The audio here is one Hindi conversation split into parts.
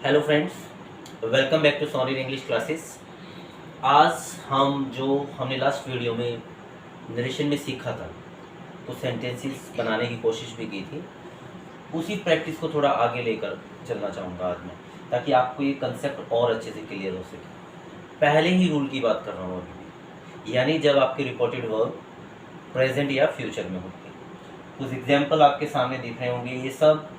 Hello friends, welcome back to solid English classes. आज हमने लास्ट वीडियो में नरेशन में सीखा था, कुछ सेंटेंसेस बनाने की कोशिश भी की थी। उसी प्रैक्टिस को थोड़ा आगे लेकर चलना चाहूँगा आज मैं, ताकि आपको ये कंसेप्ट और अच्छे से क्लियर हो सके। पहले ही रूल की बात कर रहा हूँ अभी भी, यानी जब आपके रिपोर्टेड वर्ब प्रेजेंट या फ्यूचर में होते हैं। कुछ एग्जाम्पल आपके सामने दिख रहे होंगे, ये सब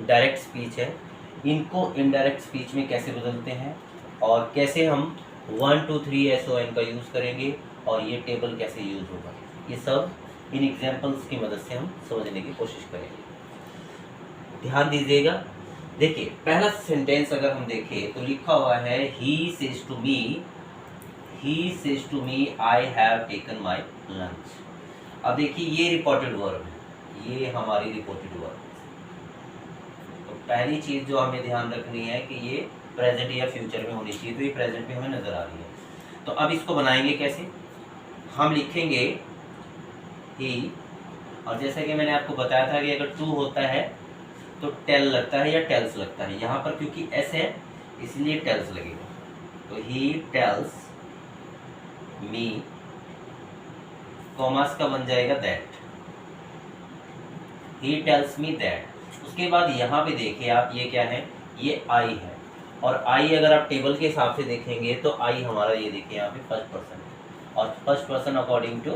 डायरेक्ट स्पीच है। इनको इनडायरेक्ट स्पीच में कैसे बदलते हैं और कैसे हम 1 2 3 SON का यूज़ करेंगे और ये टेबल कैसे यूज़ होगा, ये सब इन एग्जांपल्स की मदद से हम समझने की कोशिश करेंगे। ध्यान दीजिएगा। देखिए, पहला सेंटेंस अगर हम देखें तो लिखा हुआ है he says to me I have taken my lunch. अब देखिए, ये रिपोर्टेड वर्ब है, ये हमारी रिपोर्टेड वर्ब। पहली चीज़ जो हमें ध्यान रखनी है कि ये प्रेजेंट या फ्यूचर में होनी चाहिए, तो ये प्रेजेंट में हमें नज़र आ रही है। तो अब इसको बनाएंगे कैसे? हम लिखेंगे ही, और जैसे कि मैंने आपको बताया था कि अगर टू होता है तो टेल लगता है या टेल्स लगता है। यहाँ पर क्योंकि एस है इसलिए टेल्स लगेगा। तो ही टेल्स मी, कॉमर्स का बन जाएगा that, he tells me that. उसके बाद यहाँ पे देखिए आप, ये क्या है? ये आई है, और आई अगर आप टेबल के हिसाब से देखेंगे तो आई हमारा, ये देखिए यहाँ पे फर्स्ट पर्सन है, और first person according to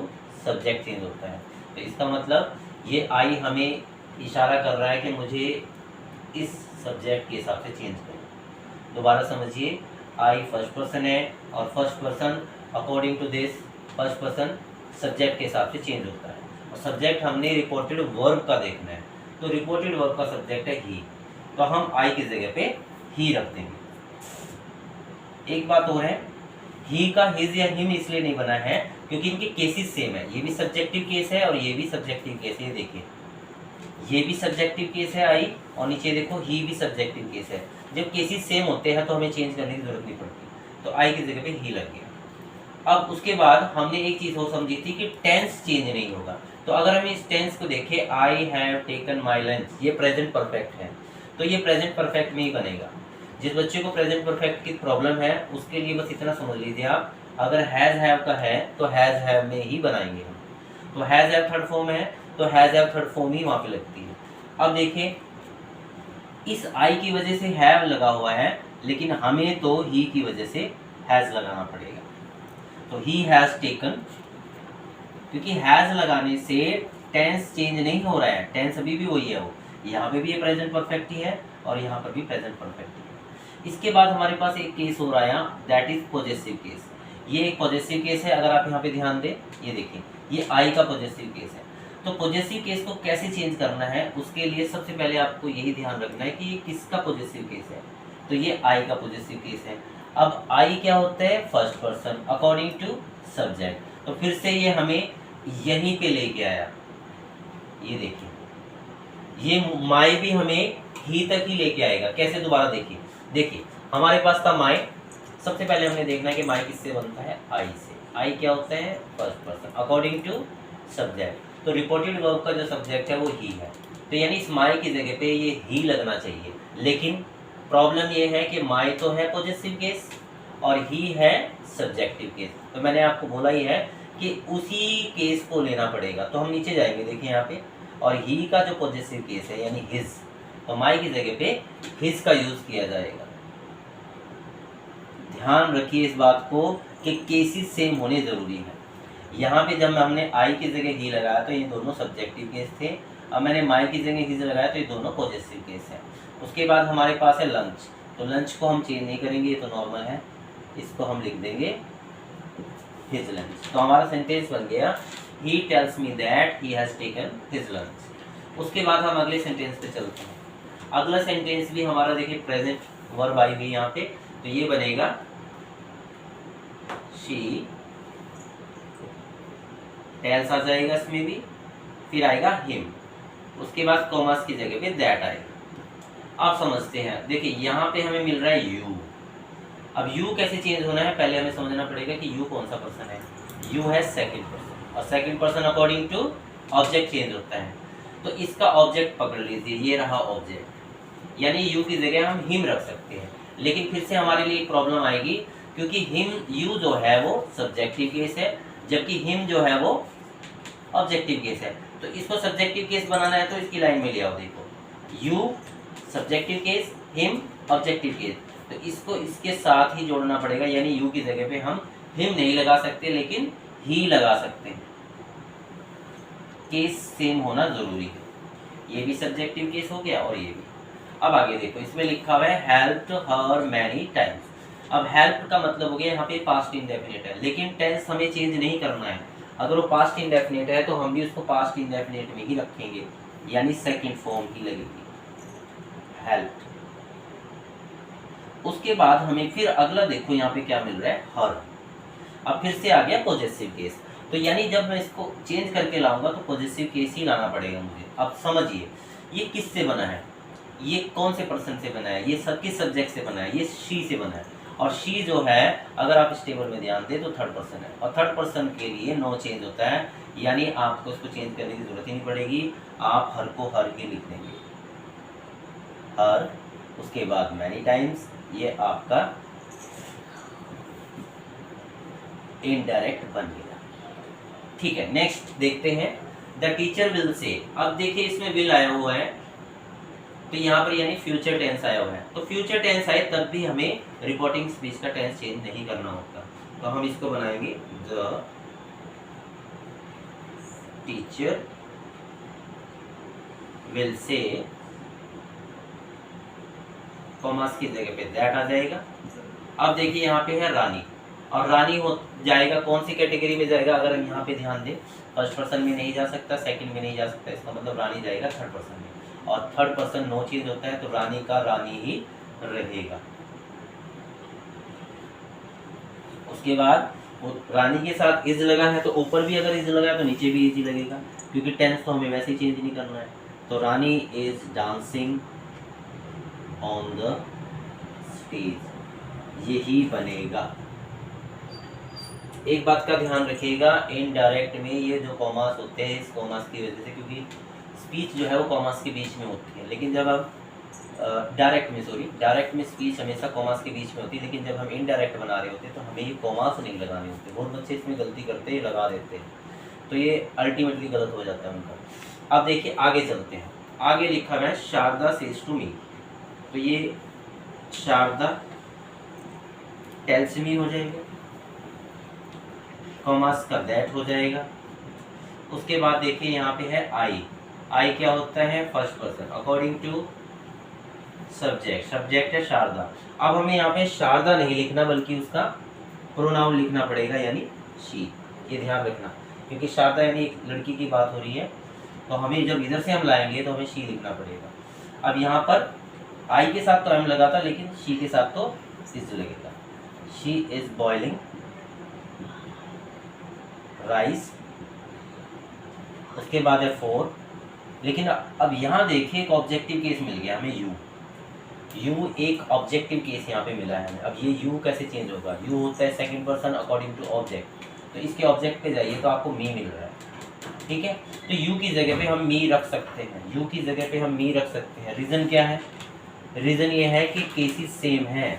subject change होता है। तो इसका मतलब ये आई हमें इशारा कर रहा है कि मुझे इस सब्जेक्ट के हिसाब से चेंज करें। दोबारा समझिए, आई फर्स्ट पर्सन है और first person according to this first person subject के हिसाब से चेंज होता है, और सब्जेक्ट हमने रिपोर्टेड वर्ब का देखना है। तो रिपोर्टेड वर्ब का सब्जेक्ट है ही, तो हम आई की जगह पे ही रख देंगे। एक बात और है, ही का हिज या हिम इसलिए नहीं बना है क्योंकि इनके केसेस सेम है। ये भी सब्जेक्टिव केस है और ये भी सब्जेक्टिव केस है। देखिए, ये भी सब्जेक्टिव केस है आई, और नीचे देखो ही भी सब्जेक्टिव केस है। जब केसेस सेम होते हैं तो हमें चेंज करने की जरूरत नहीं पड़ती, तो आई की जगह पे ही लग गया। अब उसके बाद हमने एक चीज और समझी थी कि टेंस चेंज नहीं होगा। तो अगर हम इस टेंस को देखें, आई हैव टेकन माई लंच, ये प्रेजेंट परफेक्ट है, तो ये प्रेजेंट परफेक्ट में ही बनेगा। जिस बच्चे को प्रेजेंट परफेक्ट की प्रॉब्लम है उसके लिए बस इतना समझ लीजिए आप, अगर हैज हैव का है तो हैज हैव में ही बनाएंगे हम। तो हैज हैव थर्ड फॉर्म है तो हैज हैव थर्ड फॉर्म ही वहाँ पे लगती है। अब देखिए, इस आई की वजह से हैव लगा हुआ है, लेकिन हमें तो ही की वजह से हैज लगाना पड़ेगा। तो ही हैज टेकन, क्योंकि हैज लगाने से टेंस चेंज नहीं हो रहा है, टेंस अभी भी वही है। वो यहाँ पे भी ये प्रेजेंट परफेक्ट ही है और यहाँ पर भी प्रेजेंट परफेक्ट ही है। इसके बाद हमारे पास एक केस हो रहा है, दैट इज पॉजेसिव केस। ये एक पॉजेसिव केस है। अगर आप यहाँ पे ध्यान दें, ये देखिए, ये आई का पॉजेसिव केस है। तो पॉजेसिव केस को कैसे चेंज करना है, उसके लिए सबसे पहले आपको यही ध्यान रखना है कि ये किसका पॉजेसिव केस है। तो ये आई का पॉजेसिव केस है। अब आई क्या होता है? First person according to subject. तो फिर से ये हमें यहीं पे लेके आया। ये देखिए, ये माई भी हमें ही तक ही लेके आएगा। कैसे? दोबारा देखिए, हमारे पास था माई। सबसे पहले हमने देखना है कि माई किससे बनता है? आई से। आई क्या होता है? First person according to subject. तो रिपोर्टेड वर्ब का जो सब्जेक्ट है वो ही है, तो यानी इस माई की जगह पे ये ही लगना चाहिए। लेकिन प्रॉब्लम ये है कि माई तो है पॉजेसिव केस और ही है सब्जेक्टिव केस। तो मैंने आपको बोला ही है कि उसी केस को लेना पड़ेगा। तो हम नीचे जाएंगे, देखिए यहाँ पे, और ही का जो पॉजेसिव केस है यानी हिज, तो माई की जगह पे हिज का यूज किया जाएगा। ध्यान रखिए इस बात को कि केसेस सेम होने जरूरी है। यहाँ पे जब हमने आई की जगह ही लगाया तो ये दोनों सब्जेक्टिव केस थे। अब मैंने माई की जगह हिज लगाया तो ये दोनों पॉजेसिव केस है। उसके बाद हमारे पास है लंच। तो लंच को हम चेंज नहीं करेंगे, ये तो नॉर्मल है, इसको हम लिख देंगे his lunch। तो हमारा सेंटेंस बन गया, he tells me that he has taken his lunch। उसके बाद हम अगले सेंटेंस पे चलते हैं। अगला सेंटेंस भी हमारा देखिए प्रेजेंट वर्ब आई हुई यहाँ पे, तो ये बनेगा she tells आ जाएगा इसमें भी, फिर आएगा him, उसके बाद कॉमर्स की जगह पे that आएगा। आप समझते हैं, देखिए यहाँ पे हमें मिल रहा है you। अब यू कैसे चेंज होना है, पहले हमें समझना पड़ेगा कि यू कौन सा पर्सन है। यू है सेकंड पर्सन, और second person according to object change होता है। तो इसका ऑब्जेक्ट पकड़ लीजिए, ये रहा ऑब्जेक्ट। यानी यू की जगह हम हिम रख सकते हैं। लेकिन फिर से हमारे लिए प्रॉब्लम आएगी, क्योंकि हिम यू जो है वो सब्जेक्टिव केस है, जबकि हिम जो है वो ऑब्जेक्टिव केस है। तो इसको सब्जेक्टिव केस बनाना है तो इसकी लाइन में ले आओ, देखो you subjective case, him objective case, तो इसको इसके साथ ही जोड़ना पड़ेगा। यानी यू की जगह पे हम हिम नहीं लगा सकते, लेकिन ही लगा सकते हैं। केस सेम होना जरूरी है। ये भी सब्जेक्टिव केस हो गया और ये भी। अब आगे देखो, इसमें लिखा हुआ है हेल्प्ड हर मैनी टाइम्स। अब हेल्प का मतलब हो गया यहाँ पे पास्ट इंडेफिनिट है, लेकिन टेंस हमें चेंज नहीं करना है। अगर वो पास्ट इंडेफिनिट है तो हम भी उसको पास्ट इंडेफिनिट में ही रखेंगे, यानी सेकंड फॉर्म ही लगेगी हेल्प। उसके बाद हमें फिर अगला देखो यहाँ पे क्या मिल रहा है, हर। अब फिर से आ गया पॉजेसिव केस, तो यानी जब मैं इसको चेंज करके लाऊंगा तो पॉजेसिव केस ही लाना पड़ेगा मुझे। अब समझिए ये किससे बना है, ये कौन से पर्सन से बना है, ये सब किस सब्जेक्ट से बना है, ये शी से बना है। और शी जो है अगर आप इस टेबल में ध्यान दें तो थर्ड पर्सन है, और थर्ड पर्सन के लिए नो चेंज होता है, यानी आपको इसको चेंज करने की जरूरत ही नहीं पड़ेगी। आप हर को हर के लिख देंगे, हर, उसके बाद मैनी टाइम्स, ये आपका इनडायरेक्ट बन गया। ठीक है, नेक्स्ट देखते हैं द टीचर विल से। अब देखिए इसमें विल आया हुआ है, तो यहाँ पर यानी फ्यूचर टेंस आया हुआ है। तो फ्यूचर टेंस आए तब भी हमें रिपोर्टिंग स्पीच का टेंस चेंज नहीं करना होता। तो हम इसको बनाएंगे the teacher will say, commas की जगह पे दैट आ जाएगा। अब देखिए यहाँ पे है रानी, और रानी हो जाएगा कौन सी कैटेगरी में जाएगा, अगर हम यहाँ पे ध्यान दें फर्स्ट पर्सन में नहीं जा सकता, सेकंड में नहीं जा सकता, इसका मतलब रानी जाएगा थर्ड पर्सन में, और थर्ड पर्सन नो चेंज होता है तो रानी का रानी ही रहेगा। उसके बाद वो रानी के साथ इज लगा है, तो ऊपर भी अगर इज लगा है तो नीचे भी इज ही लगेगा, क्योंकि टेंस तो हमें वैसे ही चेंज नहीं करना है। तो Rani is dancing on the stage, यही बनेगा। एक बात का ध्यान रखिएगा, इनडायरेक्ट में ये जो कॉमास होते हैं, इस कॉमास की वजह से, क्योंकि स्पीच जो है वो कॉमास के बीच में होती है, लेकिन जब हम डायरेक्ट में स्पीच हमेशा कॉमास के बीच में होती है, लेकिन जब हम इनडायरेक्ट बना रहे होते हैं तो हमें ये कॉमास नहीं लगाने होते। बहुत बच्चे इसमें गलती करते हैं, लगा देते हैं, तो ये अल्टीमेटली गलत हो जाता है उनका। अब देखिए आगे चलते हैं, आगे लिखा हुआ है शारदा सेज टू मी, तो ये शारदा टेल्स मी हो जाएगा, कॉमास का दैट हो जाएगा। उसके बाद देखिए यहाँ पे है आई क्या होता है, first person according to subject, subject है शारदा। अब हमें यहाँ पे शारदा नहीं लिखना बल्कि उसका प्रोनाउन लिखना पड़ेगा, यानी शी। ये ध्यान रखना, क्योंकि शारदा यानी एक लड़की की बात हो रही है, तो हमें जब इधर से हम लाएंगे तो हमें शी लिखना पड़ेगा। अब यहाँ पर आई के साथ तो एम लगा था, लेकिन शी के साथ तो इज लगेगा। शी इज बॉइलिंग राइस, उसके बाद है फोर। लेकिन अब यहाँ देखिए एक ऑब्जेक्टिव केस मिल गया हमें, यू एक ऑब्जेक्टिव केस यहाँ पे मिला है हमें। अब ये यू कैसे चेंज होगा, यू होता है second person according to object, तो इसके ऑब्जेक्ट पे जाइए तो आपको मी मिल रहा है। ठीक है, तो यू की जगह पे हम मी रख सकते हैं, यू की जगह पे हम मी रख सकते हैं। रीज़न क्या है, रीज़न ये है कि केसेस सेम है।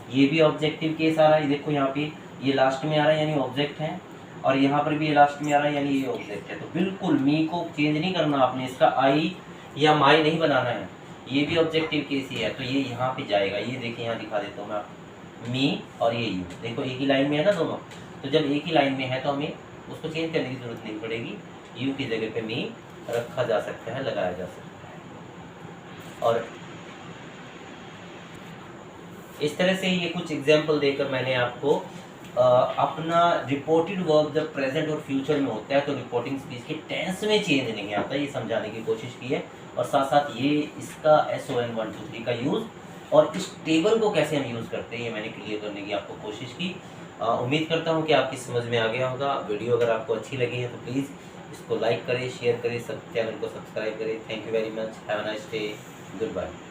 ये भी ऑब्जेक्टिव केस आ रहा है, देखो यहाँ पे ये लास्ट में आ रहा है यानी ऑब्जेक्ट है, और यहाँ पर भी ये लास्ट में आ रहा है यानी ये ऑब्जेक्ट है। तो बिल्कुल मी को चेंज नहीं करना आपने, इसका आई या माई नहीं बनाना है, ये भी ऑब्जेक्टिव केस ही है, तो ये यहाँ पे जाएगा। ये देखिए यहाँ दिखा देता हूँ मैं आपको, मी और ये यू, देखो एक ही लाइन में है ना दोनों, तो जब एक ही लाइन में है तो हमें उसको चेंज करने की जरूरत नहीं पड़ेगी, यू की जगह पे मी रखा जा सकता है, लगाया जा सकता है। और इस तरह से ये कुछ एग्जाम्पल देकर मैंने आपको अपना रिपोर्टेड वर्ब जब प्रेजेंट और फ्यूचर में होता है तो रिपोर्टिंग स्पीच के टेंस में चेंज नहीं आता, ये समझाने की कोशिश की है। और साथ साथ ये इसका SON 1 2 3 का यूज़ और इस टेबल को कैसे हम यूज़ करते हैं ये मैंने क्लियर करने की आपको कोशिश की। उम्मीद करता हूँ कि आपकी समझ में आ गया होगा। वीडियो अगर आपको अच्छी लगी है तो प्लीज़ इसको लाइक करें, शेयर करें, सब चैनल को सब्सक्राइब करें। Thank you very much, have a nice day, good bye.